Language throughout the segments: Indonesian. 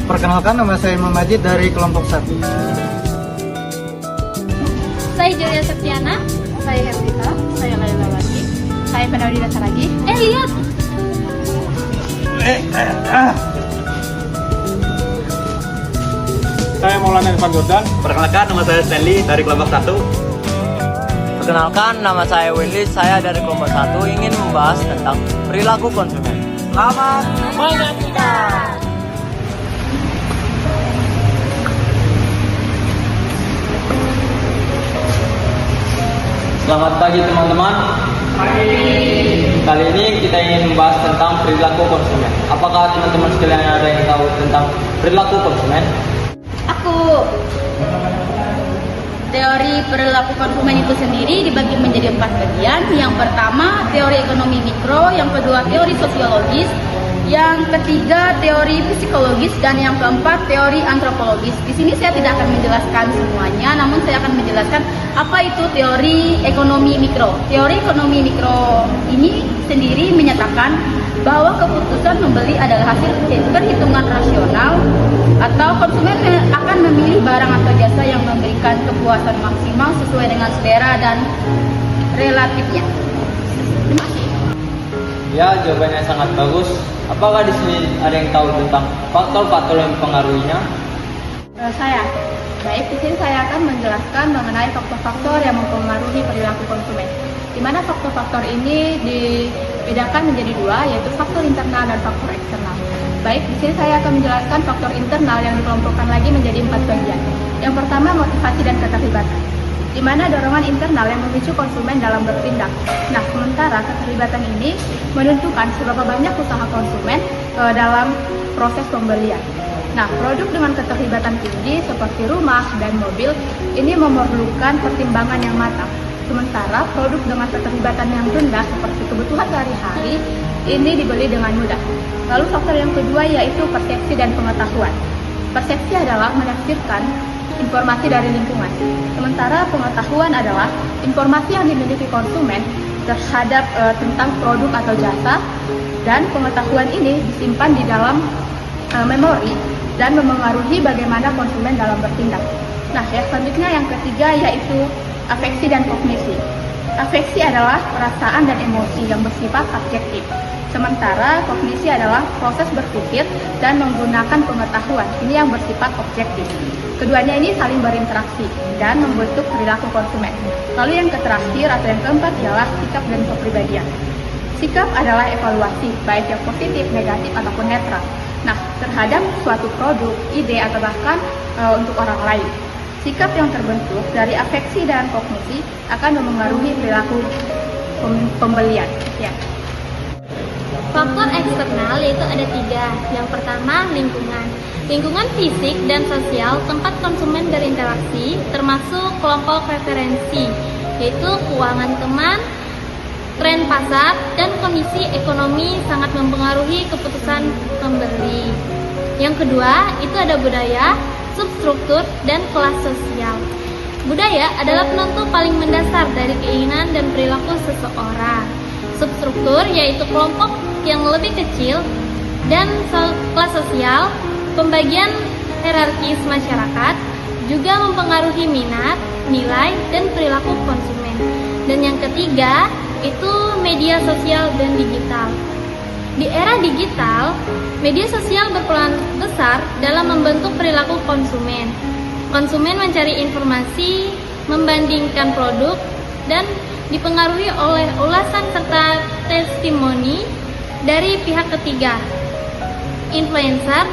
Perkenalkan, nama saya Imam Majid dari kelompok 1. Saya Julia Septiana. Saya Herlita. Saya Laila lagi. Saya Penawdi Dasar lagi. Lihat. Saya Maulana Irfan Jordan. Perkenalkan, nama saya Stanley dari kelompok 1. Perkenalkan, nama saya Willy, saya dari kelompok 1 ingin membahas tentang perilaku konsumen. Selamat menyaksikan. Selamat pagi teman-teman. Kali ini kita ingin membahas tentang perilaku konsumen. Apakah teman-teman sekalian ada yang tahu tentang perilaku konsumen? Aku. Teori perilaku konsumen itu sendiri dibagi menjadi 4 bagian. Yang pertama, teori ekonomi mikro. Yang kedua, teori sosiologis. Yang ketiga, teori psikologis. Dan yang keempat, teori antropologis. Di sini saya tidak akan menjelaskan semuanya, namun saya akan menjelaskan apa itu teori ekonomi mikro. Teori ekonomi mikro ini sendiri menyatakan bahwa keputusan membeli adalah hasil perhitungan rasional atau konsumen akan memilih barang atau jasa yang memberikan kepuasan maksimal sesuai dengan selera dan relatifnya. Terima kasih. Ya, jawabannya sangat bagus. Apakah di sini ada yang tahu tentang faktor-faktor yang mempengaruhinya? Saya. Baik, di sini saya akan menjelaskan mengenai faktor-faktor yang mempengaruhi perilaku konsumen. Di mana faktor-faktor ini dibedakan menjadi 2, yaitu faktor internal dan faktor eksternal. Baik, di sini saya akan menjelaskan faktor internal yang dikelompokkan lagi menjadi 4 bagian. Yang pertama, motivasi dan keterlibatan, di mana dorongan internal yang memicu konsumen dalam bertindak. Nah, sementara keterlibatan ini menentukan seberapa banyak usaha konsumen dalam proses pembelian. Nah, produk dengan keterlibatan tinggi seperti rumah dan mobil ini memerlukan pertimbangan yang matang. Sementara produk dengan keterlibatan yang rendah seperti kebutuhan sehari-hari ini dibeli dengan mudah. Lalu faktor yang kedua yaitu persepsi dan pengetahuan. Persepsi adalah menafsirkan informasi dari lingkungan. Sementara pengetahuan adalah informasi yang dimiliki konsumen terhadap tentang produk atau jasa, dan pengetahuan ini disimpan di dalam memori dan memengaruhi bagaimana konsumen dalam bertindak. Nah, yang selanjutnya yang ketiga yaitu afeksi dan kognisi. Afeksi adalah perasaan dan emosi yang bersifat subjektif. Sementara kognisi adalah proses berpikir dan menggunakan pengetahuan, ini yang bersifat objektif. Keduanya ini saling berinteraksi dan membentuk perilaku konsumen. Lalu yang terakhir atau yang keempat adalah sikap dan kepribadian. Sikap adalah evaluasi, baik yang positif, negatif, ataupun netral. Nah, terhadap suatu produk, ide, atau bahkan untuk orang lain. Sikap yang terbentuk dari afeksi dan kognisi akan memengaruhi perilaku pembelian. Ya. Faktor eksternal yaitu ada 3. Yang pertama, lingkungan. Lingkungan fisik dan sosial tempat konsumen berinteraksi termasuk kelompok referensi, yaitu keuangan teman, tren pasar, dan kondisi ekonomi sangat mempengaruhi keputusan pembeli. Yang kedua, itu ada budaya, substruktur, dan kelas sosial. Budaya adalah penentu paling mendasar dari keinginan dan perilaku seseorang. Substruktur yaitu kelompok yang lebih kecil, dan kelas sosial, pembagian hierarkis masyarakat, juga mempengaruhi minat, nilai, dan perilaku konsumen. Dan yang ketiga, itu media sosial dan digital. Di era digital, media sosial berperan besar dalam membentuk perilaku konsumen. Konsumen mencari informasi, membandingkan produk, dan dipengaruhi oleh ulasan serta testimoni dari pihak ketiga, influencer,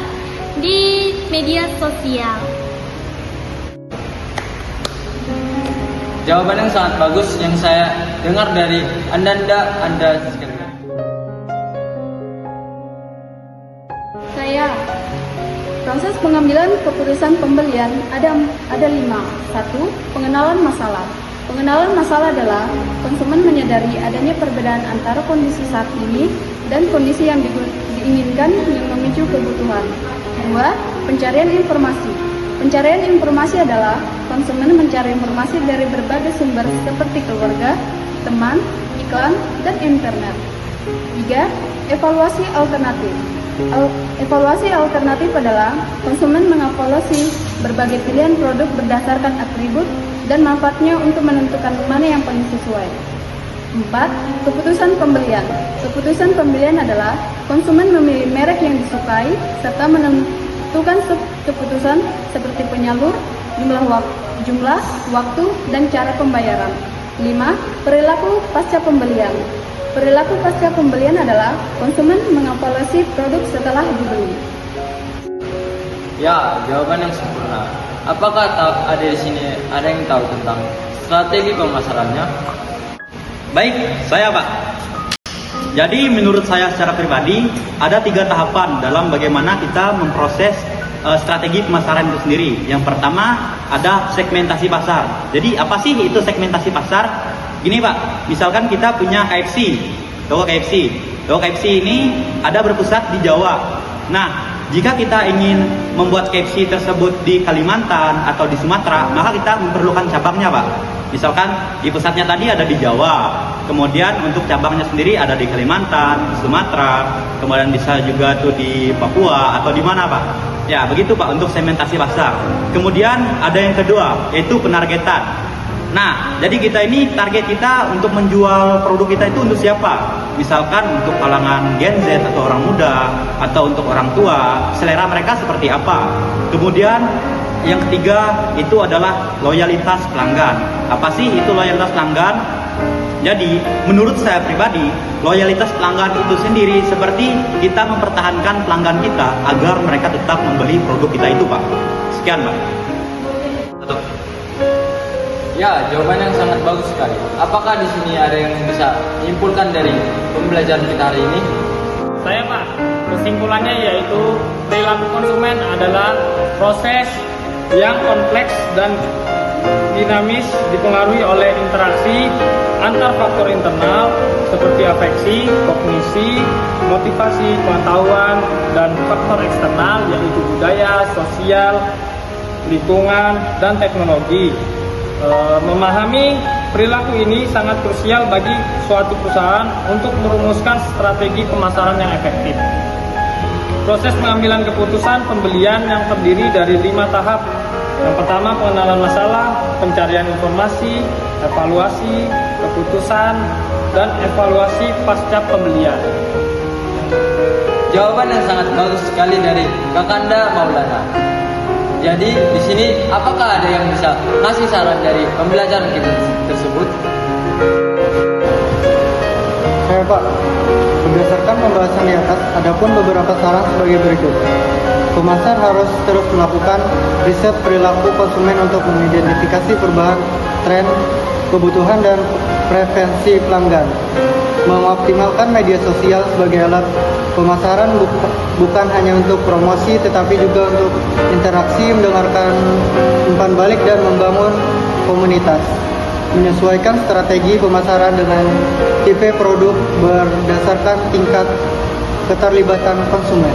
di media sosial. Jawaban yang sangat bagus yang saya dengar dari Anda sekalian. Saya. Proses pengambilan keputusan pembelian ada 5. 1. Pengenalan masalah. Pengenalan masalah adalah konsumen menyadari adanya perbedaan antara kondisi saat ini dan kondisi yang diinginkan yang memicu kebutuhan. 2. Pencarian informasi. Pencarian informasi adalah konsumen mencari informasi dari berbagai sumber seperti keluarga, teman, iklan, dan internet. 3. Evaluasi alternatif. Evaluasi alternatif adalah konsumen mengevaluasi berbagai pilihan produk berdasarkan atribut dan manfaatnya untuk menentukan mana yang paling sesuai. 4. Keputusan pembelian. Keputusan pembelian adalah konsumen memilih merek yang disukai serta menentukan keputusan seperti penyalur, jumlah, waktu, dan cara pembayaran. 5. Perilaku pasca pembelian. Perilaku pasca pembelian adalah konsumen mengevaluasi produk setelah dibeli. Ya, jawaban yang sempurna. Apakah ada di sini ada yang tahu tentang strategi pemasarannya? Baik, saya Pak. Jadi menurut saya secara pribadi ada 3 tahapan dalam bagaimana kita memproses strategi pemasaran itu sendiri. Yang pertama ada segmentasi pasar. Jadi apa sih itu segmentasi pasar? Gini Pak, misalkan kita punya KFC, toko KFC. Toko KFC ini ada berpusat di Jawa. Nah, jika kita ingin membuat KFC tersebut di Kalimantan atau di Sumatera, maka kita memerlukan cabangnya Pak. Misalkan di pusatnya tadi ada di Jawa, kemudian untuk cabangnya sendiri ada di Kalimantan, di Sumatera, kemudian bisa juga tuh di Papua atau di mana Pak. Ya begitu Pak untuk segmentasi pasar. Kemudian ada yang kedua yaitu penargetan. Nah, jadi kita ini target kita untuk menjual produk kita itu untuk siapa? Misalkan untuk kalangan Gen Z atau orang muda atau untuk orang tua, selera mereka seperti apa? Kemudian yang ketiga itu adalah loyalitas pelanggan. Apa sih itu loyalitas pelanggan? Jadi, menurut saya pribadi, loyalitas pelanggan itu sendiri seperti kita mempertahankan pelanggan kita agar mereka tetap membeli produk kita itu, Pak. Sekian, Pak. Ya, jawaban yang sangat bagus sekali. Apakah di sini ada yang bisa menyimpulkan dari pembelajaran kita hari ini? Saya Pak, kesimpulannya yaitu perilaku konsumen adalah proses yang kompleks dan dinamis dipengaruhi oleh interaksi antar faktor internal seperti afeksi, kognisi, motivasi, pengetahuan, dan faktor eksternal yaitu budaya, sosial, lingkungan, dan teknologi. Memahami perilaku ini sangat krusial bagi suatu perusahaan untuk merumuskan strategi pemasaran yang efektif. Proses pengambilan keputusan pembelian yang terdiri dari 5 tahap. Yang pertama, pengenalan masalah, pencarian informasi, evaluasi, keputusan, dan evaluasi pasca pembelian. Jawaban yang sangat bagus sekali dari Kakanda Maulana. Jadi di sini apakah ada yang bisa kasih saran dari pembelajaran kita tersebut? Saya Pak, berdasarkan pembahasan di atas, ada pun beberapa saran sebagai berikut. Pemasar harus terus melakukan riset perilaku konsumen untuk mengidentifikasi perubahan tren, kebutuhan, dan preferensi pelanggan. Mengoptimalkan media sosial sebagai alat pemasaran bukan hanya untuk promosi tetapi juga untuk interaksi, mendengarkan umpan balik, dan membangun komunitas. Menyesuaikan strategi pemasaran dengan tipe produk berdasarkan tingkat keterlibatan konsumen.